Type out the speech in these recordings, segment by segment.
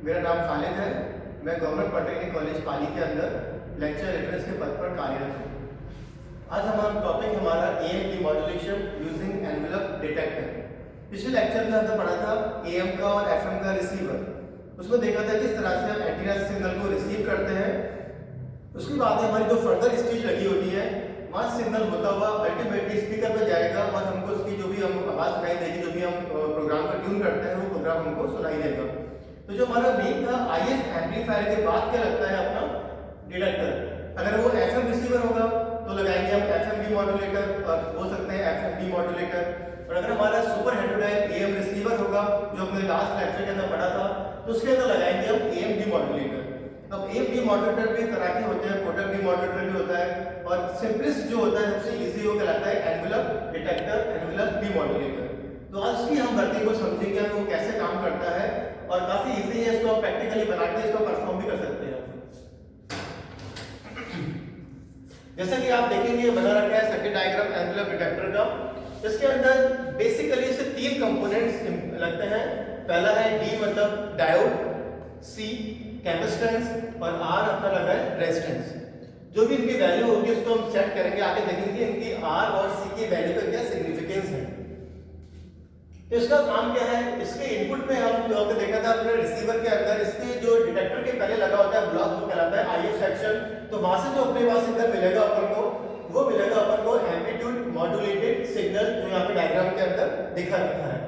मेरा नाम खालिद है। मैं गवर्नमेंट पॉलिटेक्निक कॉलेज पाली के अंदर लेक्चर एड्रेस के पद पर कार्यरत हूँ। आज हमारा टॉपिक हमारा am modulation using envelope detector. पिछले लेक्चर में हमने पढ़ा था एएम का और एफएम का रिसीवर। उसमें देखा था किस तरह से हम एंटीना सिग्नल को रिसीव करते हैं। उसके बाद हमारी जो फर्दर स्टेज लगी होती है, वहाँ सिग्नल होता हुआ अल्टीमेटली स्पीकर पे जाएगा और हमको उसकी जो भी हम आवाज़ सुनाई देगी, जो भी हम प्रोग्राम का ट्यून करते हैं वो प्रोग्राम हमको सुनाई देगा। तो जो हमारा मेन था आईएफ एम्पलीफायर के बाद क्या लगता है अपना डिटेक्टर। अगर वो एफएम रिसीवर होगा तो लगाएंगे हम एफएम मॉड्यूलेटर और हो सकते हैं एफएम मॉड्यूलेटर। और अगर हमारा सुपर हेटेरोडाइन एएम रिसीवर होगा जो हमने लास्ट लेक्चर के अंदर पढ़ा था, तो उसके अंदर लगाएंगे हम एएम मॉड्यूलेटर। अब एएम मॉड्यूलेटर भी तरह के होते हैं, पोर्टेबल मॉड्यूलेटर भी होता है और सिंपलेस्ट जो होता है सबसे इजी वो कहलाता है एनवेलप डिटेक्टर, एनवेलप मॉड्यूलेटर। तो आज की हम वर्किंग को समझेंगे वो कैसे काम करता है और काफी इजी है, इसको आप प्रैक्टिकली बना के इसको परफॉर्म भी कर सकते हैं। जैसा कि आप देखेंगे बना रखा है सर्किट डायग्राम एनवेलप डिटेक्टर का। इसके अंदर बेसिकली इसे तीन कंपोनेंट्स लगते हैं। पहला है डी मतलब डायोड, सी कैपेसिटेंस और आर अपना लगा है रेजिस्टेंस। जो भी इनकी वैल्यू होगी उसको हम सेट करेंगे, आगे देखेंगे इनकी आर और सी की वैल्यू का क्या सिग्निफिकेंस है। तो इसका काम क्या है, इसके इनपुट में हम जो आपने देखा था अपने रिसीवर के अंदर इसके जो डिटेक्टर के पहले लगा होता है ब्लॉक वो कहलाता है आईएफ सेक्शन। तो वहां से जो अपने पास सिग्नल मिलेगा अपन को वो मिलेगा अपन को एम्पलीट्यूड मॉड्यूलेटेड सिग्नल, जो यहाँ पे डायग्राम के अंदर दिखा रखा है।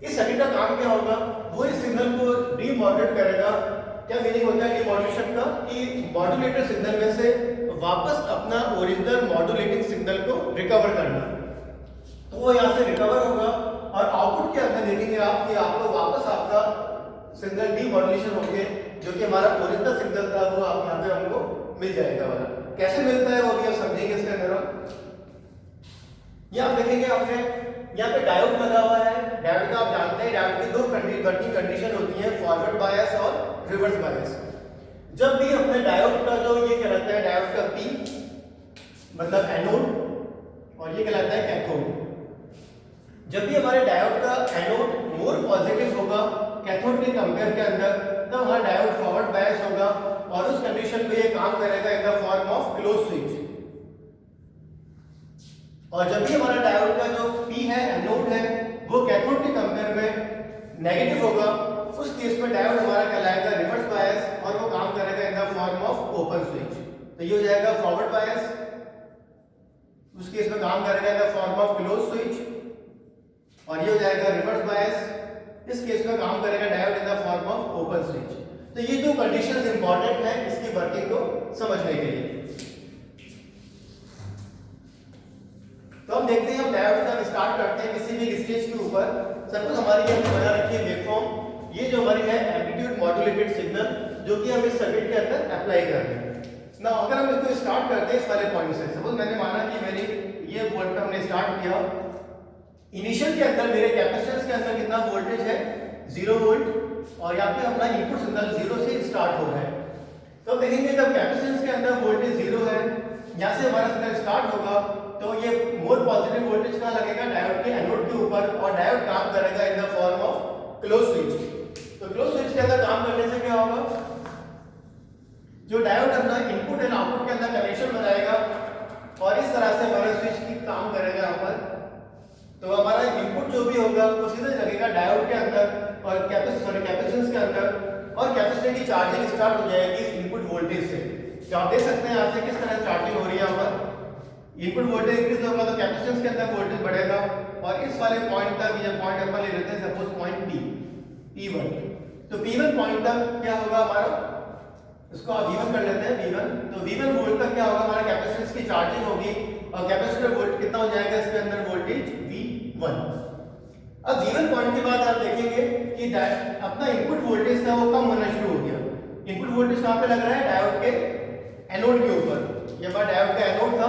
इस सर्किट का काम क्या होगा, वो इस सिग्नल को डीमॉड्यूलेट करेगा। क्या मीनिंग होता है डीमॉड्यूलेशन का, कि मॉड्यूलेटेड सिग्नल में से वापस अपना ओरिजिनल मॉड्यूलेटिंग सिग्नल को रिकवर करना। तो वो यहाँ से रिकवर होगा और आउटपुट के अंदर देखेंगे आप कि आपको वापस आपका सिग्नल डीमॉड्यूलेशन होके जो कि हमारा ओरिजिनल सिग्नल था वो आप यहाँ पे हमको मिल जाएगा वाला। कैसे मिलता है वो भी आप समझेंगे इसके अंदर हम। ये आप देखेंगे आपने यहाँ पे डायोड लगा हुआ है। डायोड का आप जानते हैं डायोड की दो वर्किंग कंडीशन होती है, फॉरवर्ड बायस और रिवर्स बायस। जब भी अपने डायोड का जो ये कहलाता है डायोड का पी मतलब एनोड और ये कहलाता है कैथोड। जब भी हमारे डायोड का एनोड मोर पॉजिटिव होगा कैथोड के कंपेयर के अंदर, तब हमारा डायोड फॉरवर्ड बायस होगा और उस कंडीशन पे ये काम करेगा in the form of close switch. और जब भी हमारा डायोड का जो पी है एनोड है वो कैथोड के कंपेयर में नेगेटिव होगा, उस केस में डायोड हमारा कहलाएगा रिवर्स बायस और वो काम करेगा in the form of open switch. तो ये हो जाएगा फॉरवर्ड बायस, उस केस में काम करेगा in the form of close switch. और ये हो जाएगा रिवर्स बायस, इस केस में काम करेगा diode in the form of open switch. तो ये दो कंडीशंस इंपॉर्टेंट हैं इसकी वर्किंग को समझने के लिए। तो हम देखते हैं हम डायोड का स्टार्ट करते हैं किसी भी स्टेज के ऊपर। सपोज हमारी ये बना रखी है वेवफॉर्म, ये जो हमारी है एम्पलीट्यूड मॉड्यूलेटेड सिग्नल जो कि हम इस सर्किट के अंदर अप्लाई कर रहे हैं ना। अगर हम इसको स्टार्ट करते हैं इस वाले पॉइंट से, सपोज मैंने माना कि मेरी ये वोल्ट पे हमने स्टार्ट किया। इनिशियल के अंदर मेरे कैपेसिटेंस के अंदर कितना वोल्टेज है 0 वोल्ट और यहाँ पे हमारा इनपुट सिग्नल 0 से स्टार्ट हो रहा है। तो देखेंगे जब कैपेसिटेंस के अंदर वोल्टेज 0 है, यहाँ से हमारा सिग्नल स्टार्ट होगा तो ये मोर पॉजिटिव वोल्टेज कहाँ लगेगा डायोड के एनोड के ऊपर और डायोड काम करेगा in the form of close switch. तो क्लोज स्विच के अंदर काम करने से क्या होगा, जो डायोड अपना इनपुट एंड आउटपुट के अंदर कनेक्शन बनाएगा और इस तरह से हमारा स्विच की काम करेगा यहाँ पर। तो हमारा इनपुट जो भी होगा वो सीधे लगेगा डायोड के अंदर और कैपेसिटेंस के अंदर और कैपेसिटर की चार्जिंग स्टार्ट हो जाएगी इस इनपुट वोल्टेज से। तो आप देख सकते हैं यहाँ से किस तरह चार्जिंग हो रही है यहाँ पर। इनपुट वोल्टेज इंक्रीज होगा तो कैपेसिटेंस के अंदर वोल्टेज बढ़ेगा और इस वाले पॉइंट तक ये पॉइंट अपन ले लेते हैं सपोज पॉइंट P1। तो P1 पॉइंट तक क्या होगा हमारा, इसको आप V1 कर लेते हैं V1। तो V1 वोल्ट तक क्या होगा हमारा कैपेसिटेंस की चार्जिंग होगी और कैपेसिटर वोल्ट कितना हो जाएगा इसके अंदर वोल्टेज V1। अब V1 पॉइंट के बाद आप देखेंगे कि अपना इनपुट वोल्टेज था वो कम होना शुरू हो गया। इनपुट वोल्टेज कहां पे लग रहा है डायोड के एनोड के ऊपर। ये बार डायोड का एनोड था।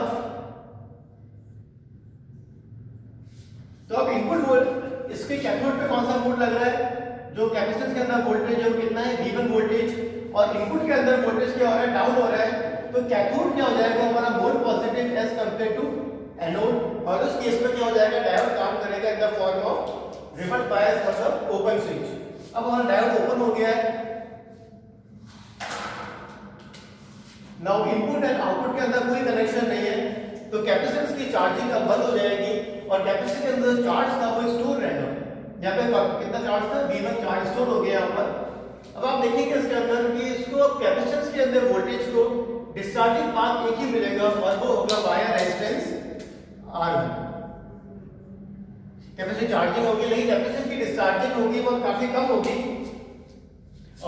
तो अब इनपुट वोल्ट इसके कैथोड पे कौन सा वोल्ट लग रहा है, जो कैपेसिटेंस के अंदर वोल्टेज है वो कितना है V1 वोल्टेज और इनपुट के अंदर वोल्टेज क्या हो रहा है डाउन हो रहा है। तो कैथोड क्या हो जाएगा हमारा more positive as compare to anode और उस केस में क्या हो जाएगा डायोड काम करेगा in the form of reverse bias मतलब ओपन स्विच। अब हमारा डायोड ओपन हो गया है नाउ इनपुट एंड आउटपुट के अंदर कोई कनेक्शन नहीं है, तो कैपेसिटेंस की चार्जिंग अब बंद हो जाएगी और कैपेसिटर के अंदर चार्ज था वो स्टोर रहेगा। यहाँ पे कितना चार्ज था, V1 चार्ज स्टोर हो गया यहाँ पर। अब आप देखेंगे इसके अंदर कि इसको अब कैपेसिटेंस के अंदर वोल्टेज को डिस्चार्जिंग पाथ एक ही मिलेगा और वो होगा via resistance R1। Capacity charging होगी लेकिन कैपेसिटेंस की डिस्चार्जिंग होगी वो काफी कम होगी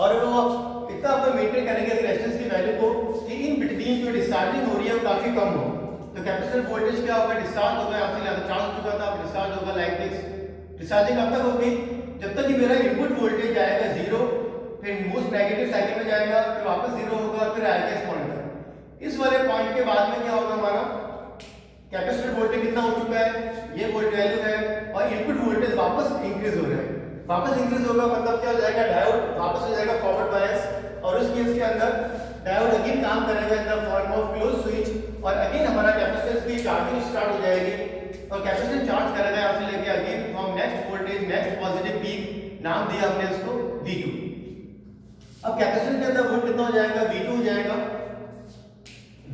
और वो इतना आप मेंटेन करेंगे रेजिस्टेंस की वैल्यू को कि इन बिटवीन जो डिस्चार्जिंग हो रही है वो काफी कम हो। तो कैपेसिटर वोल्टेज क्या होगा, डिस्चार्ज होगा, आपसे ज्यादा चार्ज हो चुका था, अब डिस्चार्ज होगा लाइक दिस। डिस्चार्जिंग कब तक होगी, जब तक कि मेरा इनपुट वोल्टेज आएगा 0, फिर मोस्ट नेगेटिव साइकिल में जाएगा, फिर वापस 0 होगा, फिर आएगा इस पॉइंट पर। इस वाले पॉइंट के बाद में क्या होगा, हमारा कैपेसिटर वोल्टेज कितना हो चुका है, ये वोल्ट वैल्यू है और इनपुट वोल्टेज वापस इंक्रीज हो रहा है। वापस इंक्रीज होगा मतलब क्या हो जाएगा, डायोड वापस हो जाएगा फॉरवर्ड बायस और उस केस के अंदर डायोड अगेन काम करेगा in the form of close switch और अगेन हमारा कैपेसिटेंस की चार्जिंग स्टार्ट हो जाएगी और कैपेसिटेंस चार्ज करेगा यहाँ से लेके again from next voltage next positive peak, नाम दिया हमने इसको V2। अब कैपेसिटर के अंदर वोल्ट कितना हो जाएगा, V2 हो जाएगा।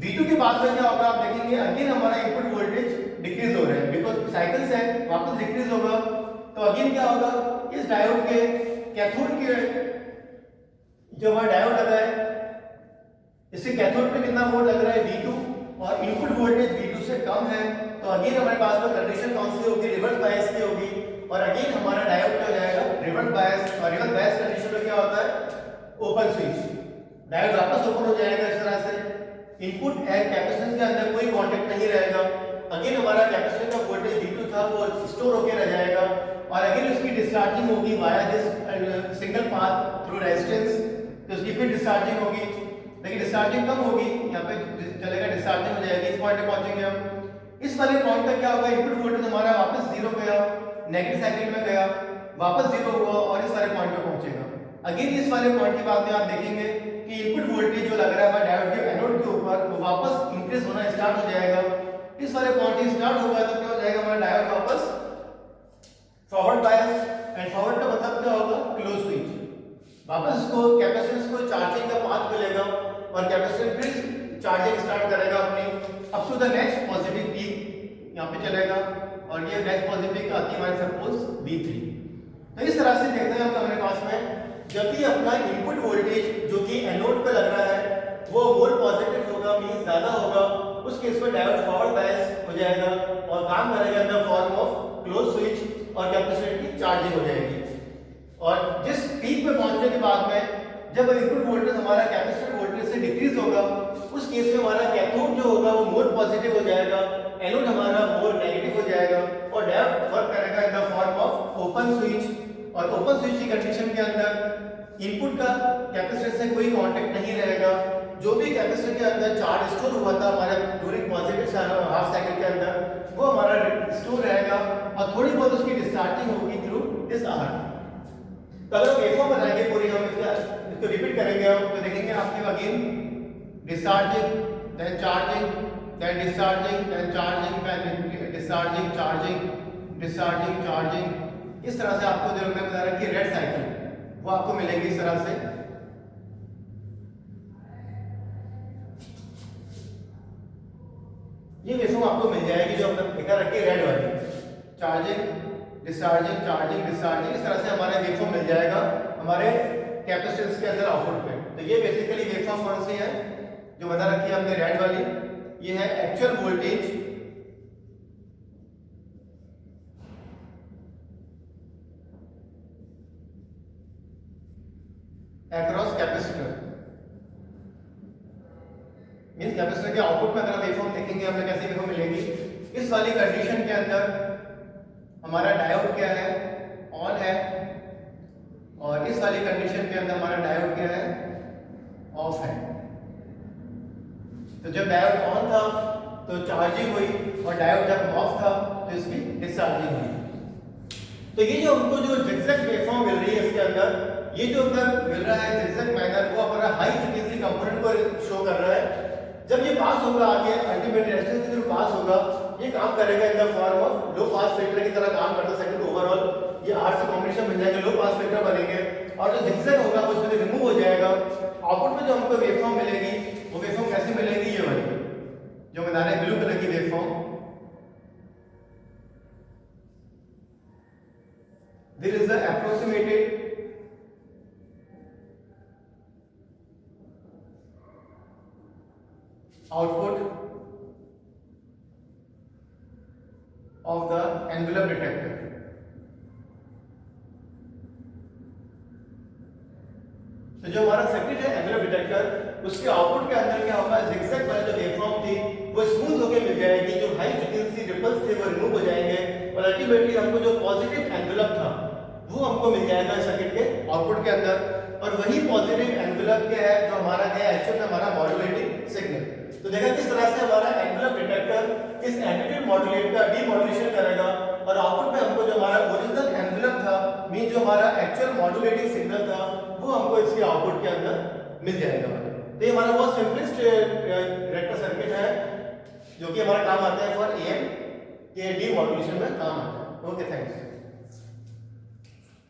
V2 के बाद में क्या होगा, आप देखेंगे अगेन हमारा इनपुट वोल्टेज डिक्रीज हो रहा है बिकॉज साइकिल्स है, वापस डिक्रीज होगा। तो अगेन क्या होगा, इस डायोड के कैथोड के जो हमारा डायोड लगा है इससे कैथोड पे कितना वोल्ट लग रहा है, V2 और इनपुट वोल्टेज V2 से कम है। तो अगेन हमारे पास में कंडीशन कौन सी होगी, रिवर्स बायस की होगी और अगेन हमारा डायोड क्या हो जाएगा, रिवर्स बायस। और रिवर्स बायस कंडीशन में क्या होता है, ओपन स्विच, डायोड वापस ओपन हो जाएगा इस तरह से। इनपुट एंड कैपेसिटेंस के अंदर कोई कांटेक्ट नहीं रहेगा। अगेन हमारा कैपेसिटर का वोल्टेज V2 था वो स्टोर होकर रह जाएगा और अगेन उसकी डिस्चार्जिंग होगी via this single path through resistance, तो उसकी फिर डिस्चार्जिंग होगी लेकिन डिस्चार्जिंग कम होगी, यहाँ पे चलेगा डिस्चार्जिंग हो जाएगी। इस पॉइंट पे पहुंचेंगे हम। इस वाले पॉइंट तक क्या होगा, इनपुट वोल्टेज हमारा वापस 0 गया, नेगेटिव साइकिल में गया, वापस 0 हुआ और इस वाले पॉइंट पे पहुंचेगा। अगेन इस वाले पॉइंट के बाद में आप देखेंगे कि इनपुट वोल्टेज जो लग रहा है डायोड के एनोड के ऊपर वो वापस इंक्रीज होना स्टार्ट हो जाएगा। इस वाले पॉइंट से स्टार्ट होगा तो क्या हो जाएगा, हमारा डायोड वापस फॉरवर्ड बायस एंड फॉरवर्ड का मतलब क्या होगा, क्लोज स्विच। वापस इसको कैपेसिटेंस को चार्जिंग का पाथ मिलेगा और कैपेसिटर फिर चार्जिंग स्टार्ट करेगा अपनी up to the next positive peak, यहाँ पे चलेगा और ये नेक्स्ट पॉजिटिव पीक आती है हमारे सपोज V3। तो इस तरह से देखते हैं हमारे पास में जब भी अपना इनपुट वोल्टेज जो कि एनोड पे लग रहा है वो मोर पॉजिटिव होगा, मींस ज्यादा होगा, उस केस में डायोड फॉरवर्ड बायस हो जाएगा और काम करेगा in the form of close switch और कैपेसिटर की चार्जिंग हो जाएगी। और जिस पीक पे पहुंचने के बाद में जब इनपुट वोल्टेज हमारा कैपेसिटर वोल्टेज से डिक्रीज होगा उस केस में हमारा कैथोड जो होगा वो मोर पॉजिटिव हो जाएगा, एनोड हमारा मोर नेगेटिव हो जाएगा और डायोड वर्क करेगा in the form of open switch. और ओपन स्विच की कंडीशन के अंदर इनपुट का कैपेसिटर से कोई कांटेक्ट नहीं रहेगा। जो भी कैपेसिटर के अंदर चार्ज स्टोर हुआ था हमारे ड्यूरिंग पॉजिटिव हाफ साइकिल के अंदर वो हमारा स्टोर रहेगा और थोड़ी बहुत उसकी डिस्चार्जिंग होगी थ्रू दिस आर। तो अगर वेवफॉर्म बनाएंगे पूरी, हम इसको रिपीट करेंगे हम तो देखेंगे आपके again discharging then charging then discharging then charging then discharging charging discharging charging. इस तरह से आपको जो हमने बता रखी है रेड साइकिल वो आपको मिलेगी इस तरह से। ये वेवफॉर्म आपको मिल जाएगी जो हमने लिखा रखी है रेड वाली, चार्जिंग डिस्चार्जिंग चार्जिंग डिस्चार्जिंग। इस तरह से हमारे वेवफॉर्म मिल जाएगा हमारे कैपेसिटेंस के अंदर आउटपुट पे। तो ये बेसिकली वेवफॉर्म कौन सी है जो बता रखी है हमने रेड वाली, ये है actual voltage across capacitor, means capacitor के आउटपुट में अगर वेवफॉर्म देखेंगे हमने कैसी वेवफॉर्म मिलेगी। इस वाली कंडीशन के अंदर हमारा डायोड क्या है, ऑन है और इस वाली कंडीशन के अंदर हमारा डायोड क्या है, ऑफ है। तो जब डायोड ऑन था तो चार्जिंग हुई और डायोड जब ऑफ था तो इसकी डिस्चार्जिंग हुई। तो ये जो हमको जो जिगजैग वेवफॉर्म मिल रही है इसके अंदर ये जो अंदर मिल रहा है जिगजैग मैनर वो हमारा हाई फ्रीक्वेंसी कंपोनेंट को शो कर रहा है। जब ये पास होगा आगे अल्टीमेट रेजिस्टेंस के थ्रू पास होगा ये काम करेगा in the form of low pass filter की तरह काम करता सर्किट ओवरऑल। ये आर से कॉम्बिनेशन बन जाएगा, लो पास फिल्टर बनेंगे और जो जिगजैग होगा वो उसमें रिमूव हो जाएगा। आउटपुट में जो हमको वेवफॉर्म मिलेगी वो वेवफॉर्म कैसी मिलेगी ये वाली जो बता रहे हैं ब्लू कलर की waveform. There is the approximated output of the envelope detector। तो जो हमारा सर्किट है एनवेलप डिटेक्टर, उसके आउटपुट के अंदर क्या होगा, जिगजैग वाली जो वेवफॉर्म थी वो स्मूथ होकर मिल जाएगी, जो हाई फ्रीक्वेंसी रिपल्स थे वो रिमूव हो जाएंगे और अल्टीमेटली हमको जो पॉजिटिव एनवेलप था वो हमको मिल जाएगा सर्किट के आउटपुट के अंदर। और वही पॉजिटिव एनवेलप क्या है जो हमारा क्या है एक्चुअल में हमारा मॉड्यूलेटिंग सिग्नल। तो देखा किस तरह से हमारा एनवेलप डिटेक्टर इस एडिटिव मॉड्यूलेट का डीमॉड्यूलेशन करेगा और आउटपुट में हमको जो हमारा ओरिजिनल एनवेलप था मीन जो हमारा एक्चुअल मॉड्यूलेटिंग सिग्नल था वो हमको इसके आउटपुट के अंदर मिल जाएगा। तो ये हमारा बहुत सिंपलेस्ट डिटेक्टर सर्किट है जो कि हमारा काम आता है फॉर एएम के डीमॉड्यूलेशन में काम आता है। Okay, thanks.